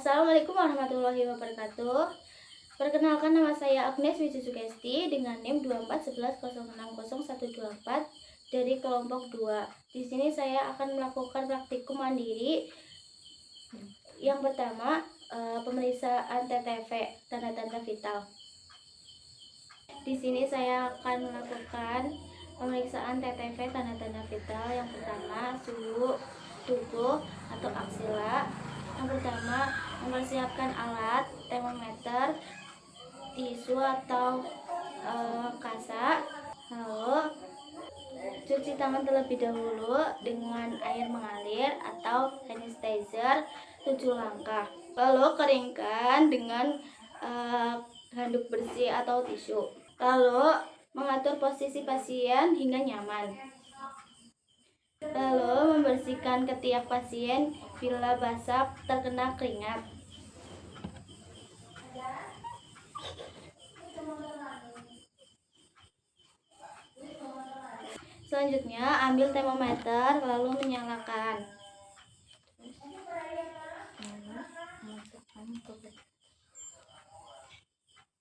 Assalamualaikum warahmatullahi wabarakatuh. Perkenalkan, nama saya Agnes Wijusukesti dengan NIM 24110600124 dari kelompok 2. Di sini saya akan melakukan praktikum mandiri. Yang pertama, pemeriksaan TTV, tanda-tanda vital. Di sini saya akan melakukan pemeriksaan TTV, tanda-tanda vital. Yang pertama, suhu tubuh atau aksila. Yang pertama, mempersiapkan alat termometer, tisu atau kasa. Lalu cuci tangan terlebih dahulu dengan air mengalir atau hand sanitizer 7 langkah. Lalu keringkan dengan handuk bersih atau tisu. Lalu mengatur posisi pasien hingga nyaman. Lalu membersihkan ketiak pasien bila basah terkena keringat. Selanjutnya, ambil termometer lalu menyalakan.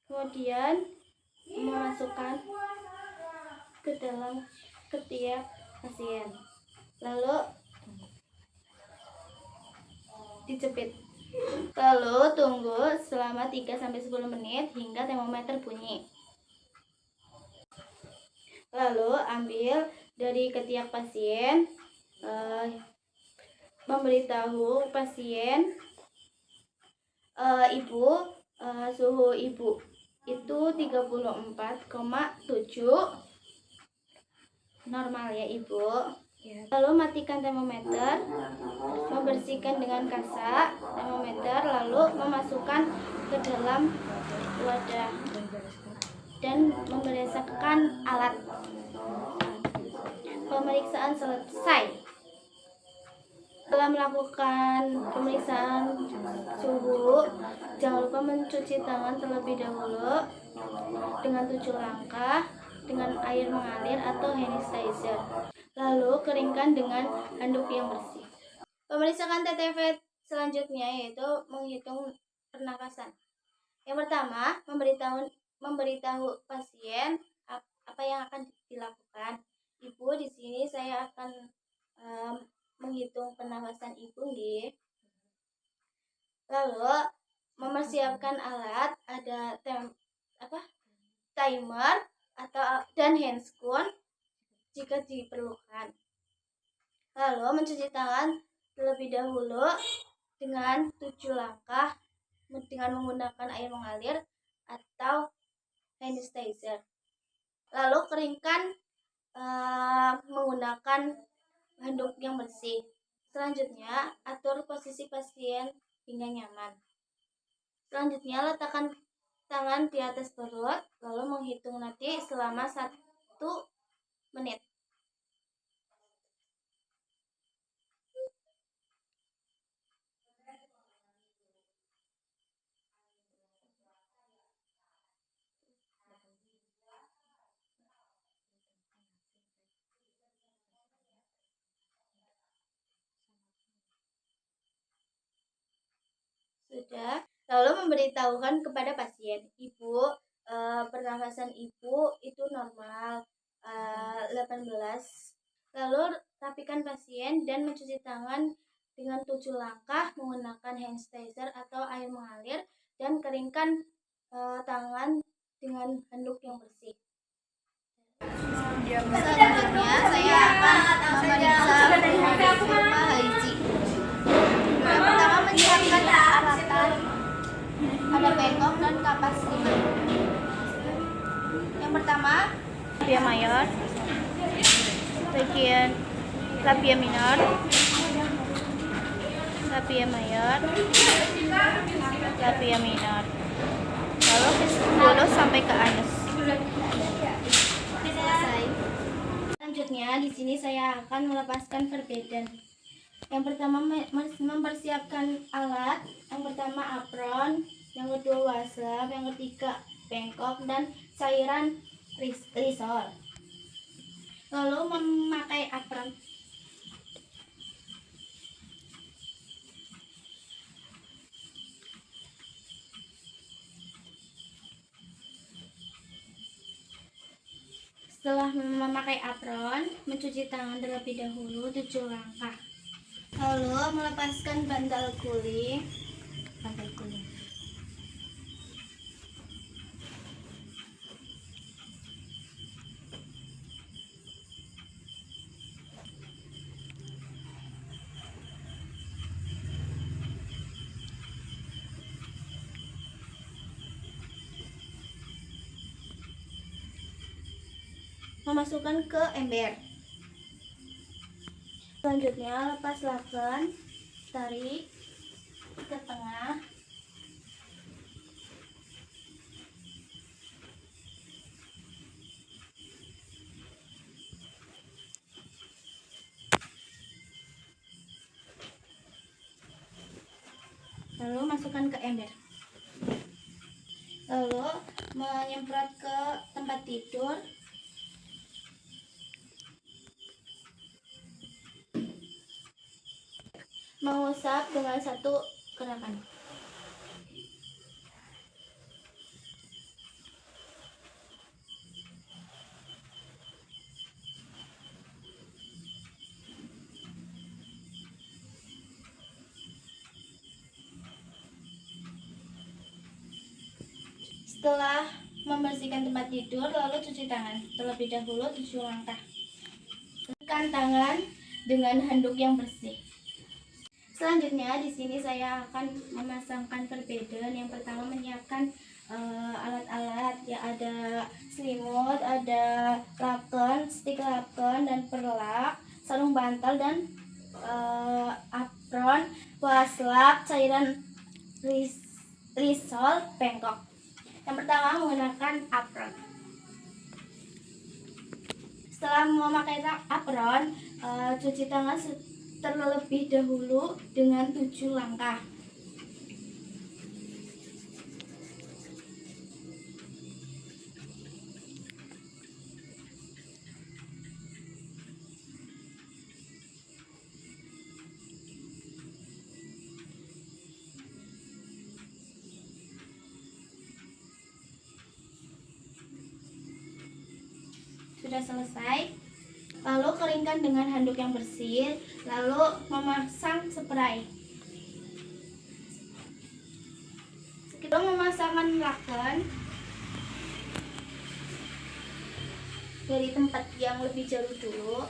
Kemudian memasukkan ke dalam ketiak pasien. Lalu dijepit. Lalu tunggu selama 3-10 menit hingga termometer bunyi. Lalu ambil dari ketiak pasien, memberitahu pasien ibu, suhu ibu itu 34,7 normal ya ibu. Lalu matikan termometer, membersihkan dengan kasa termometer, lalu memasukkan ke dalam wadah dan membereskan alat. Pemeriksaan selesai. Setelah melakukan pemeriksaan suhu, jangan lupa mencuci tangan terlebih dahulu dengan 7 langkah dengan air mengalir atau hand sanitizer. Lalu keringkan dengan handuk yang bersih. Pemeriksaan TTV selanjutnya yaitu menghitung pernapasan. Yang pertama, memberitahu pasien apa yang akan dilakukan. Ibu, di sini saya akan menghitung pernapasan ibu nih. Lalu mempersiapkan alat, ada timer dan handscoon jika diperlukan. Lalu mencuci tangan terlebih dahulu dengan 7 langkah dengan menggunakan air mengalir atau hand sanitizer. Lalu keringkan menggunakan handuk yang bersih. Selanjutnya, atur posisi pasien hingga nyaman. Selanjutnya, letakkan tangan di atas perut, lalu menghitung nanti selama 1 menit. Sudah, lalu memberitahukan kepada pasien, ibu, pernafasan ibu itu normal 18. Lalu rapikan pasien dan mencuci tangan dengan 7 langkah menggunakan hand sanitizer atau air mengalir dan keringkan tangan dengan handuk yang bersih. Selanjutnya saya akan memeriksa Haiji. Yang pertama, menyiapkan peralatan, ada bengkok dan kapas 5. Yang pertama, labia mayor, bagian labia minor, labia mayor, labia minor, lalu mulus sampai ke anus. Selesai. Selanjutnya di sini saya akan melepaskan verbeden. Yang pertama, mempersiapkan alat. Yang pertama apron, yang kedua wasap, yang ketiga bengkok dan cairan Lysol. Lalu memakai apron. Setelah memakai apron, mencuci tangan terlebih dahulu 7 langkah. Lalu melepaskan bantal guling. Memasukkan ke ember. Selanjutnya lepas laken, tarik ke tengah. Lalu masukkan ke ember. Lalu menyemprot ke tempat tidur. Mengusap dengan satu gerakan. Setelah membersihkan tempat tidur, lalu cuci tangan terlebih dahulu 7 langkah. Cucikan tangan dengan handuk yang bersih. Selanjutnya di sini saya akan memasangkan perbedaan. Yang pertama menyiapkan alat-alat, ya ada selimut, ada laken, stik laken dan perlak, sarung bantal dan apron, waslap, cairan risol, bengkok. Yang pertama menggunakan apron. Setelah memakai apron, cuci tangan terlebih dahulu dengan 7 langkah. Sudah selesai, lalu keringkan dengan handuk yang bersih, lalu memasang spray. Kita memasangkan laken dari tempat yang lebih jauh dulu.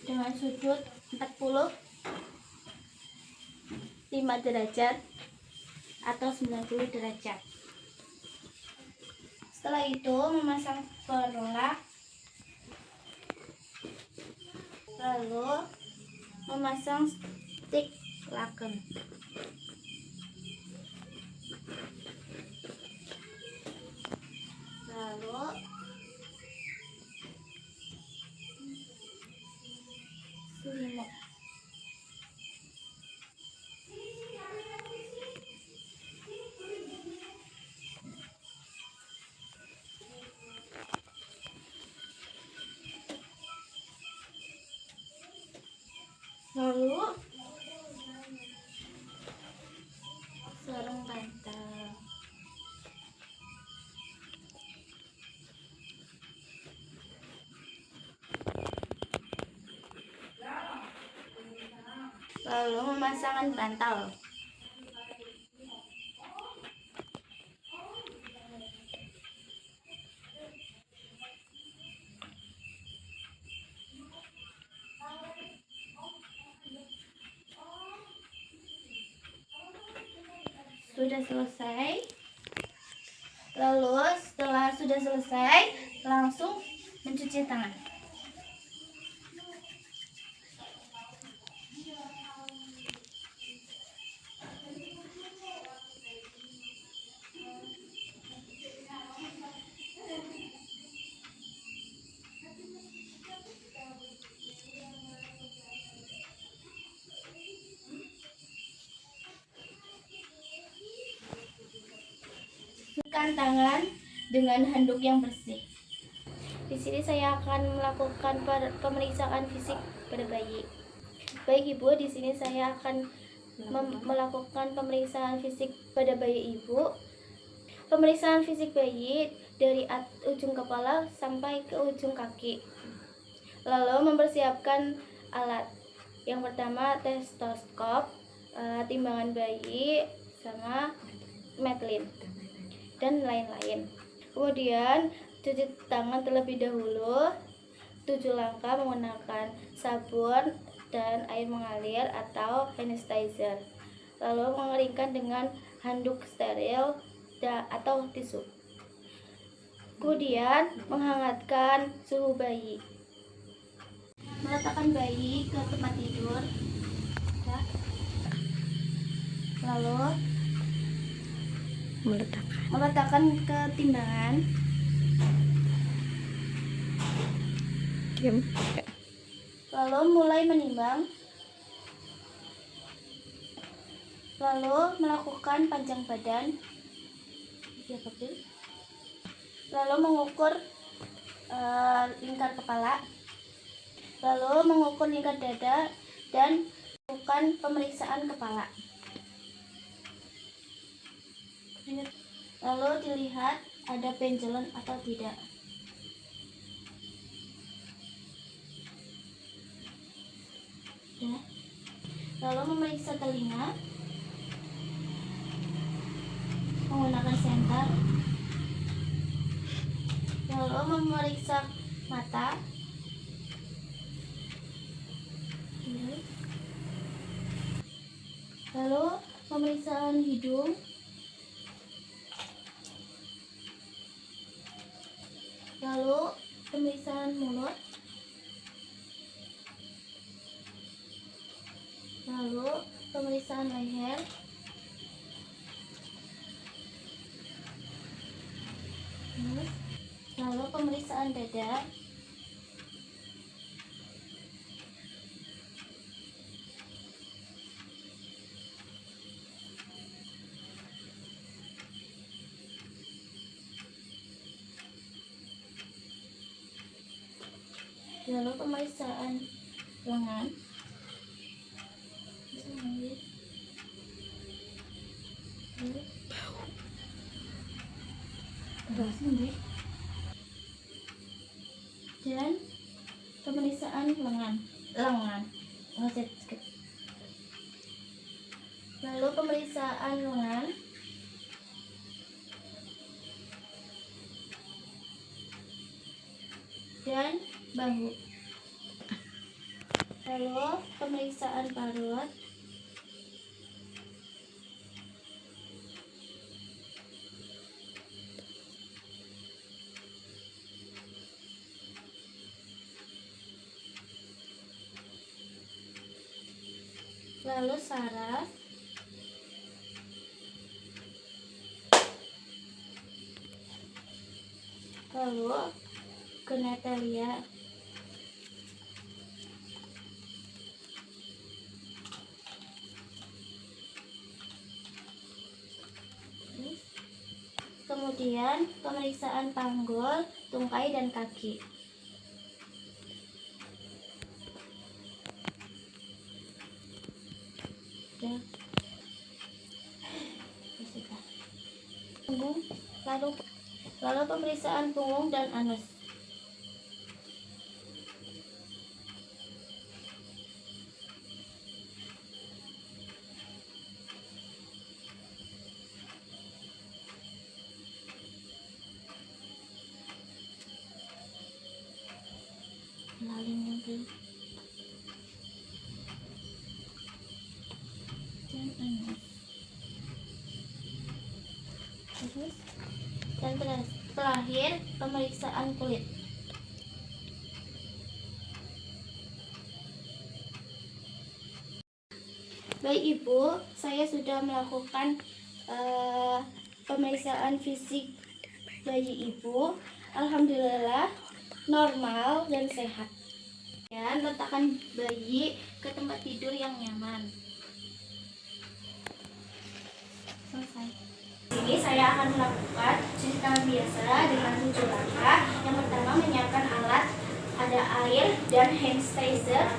Dengan sudut 45 derajat atau 90 derajat. Setelah itu memasang perlak, lalu memasang stik laken. Lalu selimut. Lalu sarung bantal. Lalu memasangkan bantal. Sudah selesai. Lalu setelah sudah selesai, langsung mencuci tangan. Basahkan tangan dengan handuk yang bersih. Di sini saya akan melakukan pemeriksaan fisik pada bayi. Baik Ibu, di sini saya akan melakukan pemeriksaan fisik pada bayi Ibu. Pemeriksaan fisik bayi dari ujung kepala sampai ke ujung kaki. Lalu mempersiapkan alat. Yang pertama stetoskop, timbangan bayi, sama Medline dan lain-lain. Kemudian cuci tangan terlebih dahulu 7 langkah menggunakan sabun dan air mengalir atau hand sanitizer. Lalu mengeringkan dengan handuk steril atau tisu. Kemudian menghangatkan suhu bayi. Meletakkan bayi ke tempat tidur. Lalu meletakkan ke timbangan. Lalu mulai menimbang. Lalu melakukan panjang badan. Lalu mengukur lingkar kepala. Lalu mengukur lingkar dada dan melakukan pemeriksaan kepala. Lalu dilihat ada benjolan atau tidak. Lalu memeriksa telinga menggunakan senter. Lalu memeriksa mata. Lalu pemeriksaan hidung. Lalu pemeriksaan mulut. Lalu pemeriksaan leher. Lalu pemeriksaan dada. Lalu pemeriksaan lengan. Dan pemeriksaan lengan. Lalu pemeriksaan lengan. Dan bahu. Lalu pemeriksaan parut. Lalu saraf. Lalu genitalia. Kemudian pemeriksaan panggul, tungkai, dan kaki. Lalu pemeriksaan punggung dan anus. Dan terakhir pemeriksaan kulit. Baik Ibu, saya sudah melakukan pemeriksaan fisik bayi Ibu. Alhamdulillah normal dan sehat. Dan letakkan bayi ke tempat tidur yang nyaman. Selesai. Ini saya akan melakukan cuci tangan biasa dengan 7 langkah. Yang pertama, menyiapkan alat, ada air dan hand sanitizer.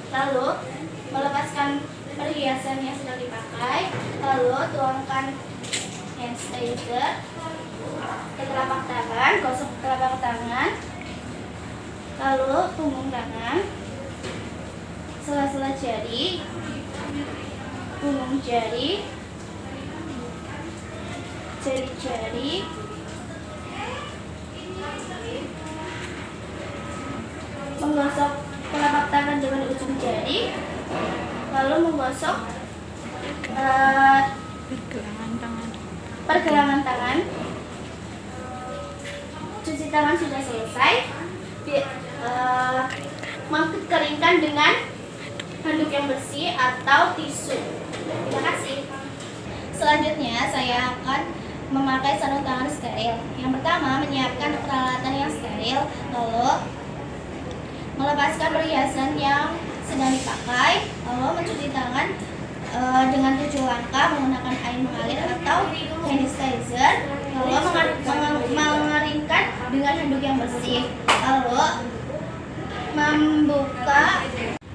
Lalu melepaskan perhiasan yang sedang dipakai. Lalu tuangkan hand sanitizer ke telapak tangan, gosok telapak tangan. Lalu punggung tangan, sela-sela jari, punggung jari, jari-jari, menggosok telapak tangan dengan ujung jari, lalu menggosok pergelangan tangan. Cuci tangan sudah selesai. Keringkan dengan handuk yang bersih atau tisu. Terima kasih. Selanjutnya saya akan memakai sarung tangan steril. Yang pertama, menyiapkan peralatan yang steril, lalu melepaskan perhiasan yang sedang dipakai, lalu mencuci tangan dengan 7 langkah menggunakan air mengalir atau hand sanitizer, lalu mengeringkan dengan handuk yang bersih, lalu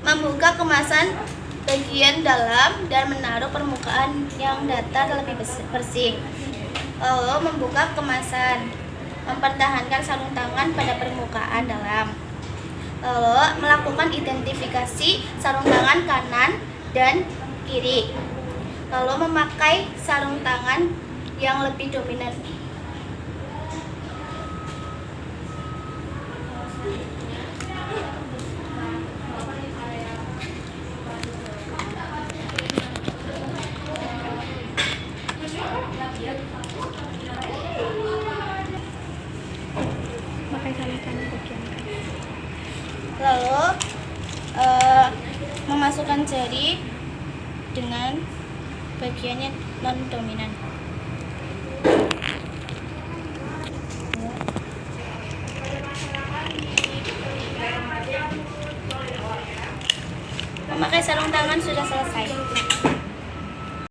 membuka kemasan bagian dalam dan menaruh permukaan yang datar lebih bersih. Lalu membuka kemasan, mempertahankan sarung tangan pada permukaan dalam. Lalu melakukan identifikasi sarung tangan kanan dan kiri. Lalu memakai sarung tangan yang lebih dominan. Lalu memasukkan jari dengan bagiannya non dominan. Memakai sarung tangan sudah selesai.